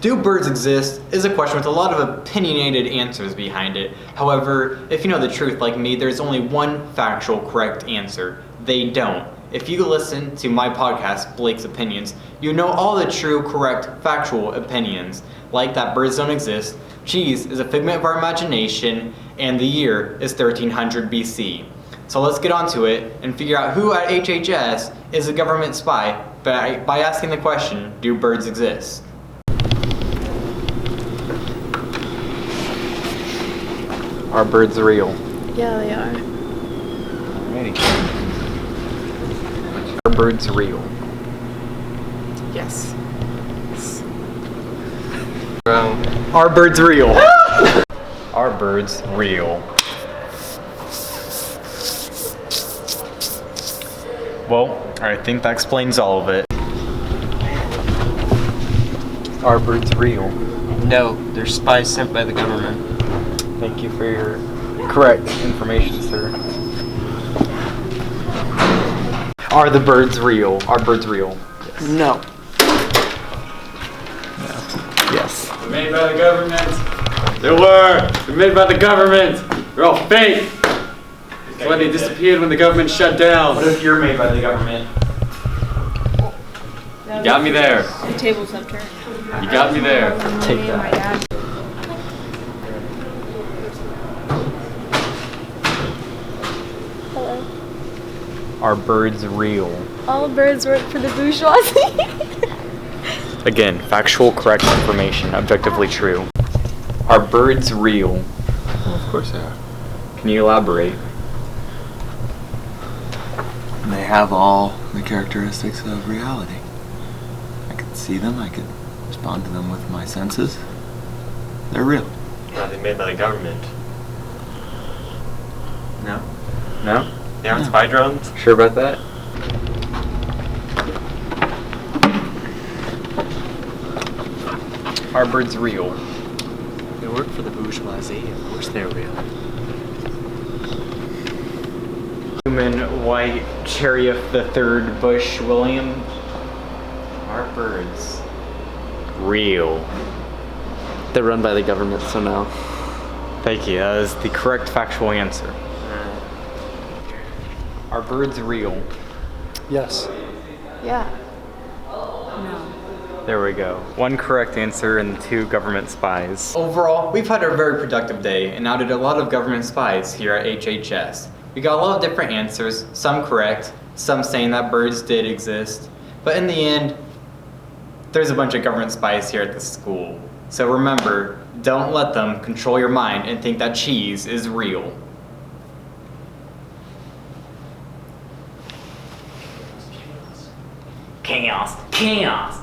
Do birds exist is a question with a lot of opinionated answers behind it. However, if you know the truth like me, there's only one factual correct answer. They don't. If you listen to my podcast, Blake's Opinions, you know all the true, correct, factual opinions, like that birds don't exist, cheese is a figment of our imagination, and the year is 1300 BC. So let's get on to it and figure out who at HHS is a government spy by asking the question, do birds exist? Are birds real? Yeah, they are. Alrighty. Are birds real? Yes. Are birds real? Are birds real? Well, I think that explains all of it. Are birds real? No, they're spies sent by the government. Thank you for your correct information, sir. Are the birds real? Are birds real? Yes. No. Yes. They're made by the government. They're made by the government. They're all fake. That's why they disappeared when the government shut down. What if you're made by the government? You got me there. The tables have turned. You got me there. Take that. Hello. Are birds real? All birds work for the bourgeoisie. Again, factual, correct information, objectively true. Are birds real? Well, of course they are. Can you elaborate? They have all the characteristics of reality. I could see them, I could respond to them with my senses. They're real. Are they made by the government? No? No? They aren't spy drones? Sure about that? Are birds real? They work for the bourgeoisie. Of course they're real. Human white chariot III Bush William. Are birds real? They're run by the government, so no. Thank you. That is the correct factual answer. Are birds real? Yes. Yeah. There we go. One correct answer and 2 government spies. Overall, we've had a very productive day and outed a lot of government spies here at HHS. We got a lot of different answers, some correct, some saying that birds did exist. But in the end, there's a bunch of government spies here at the school. So remember, don't let them control your mind and think that cheese is real. Chaos, chaos.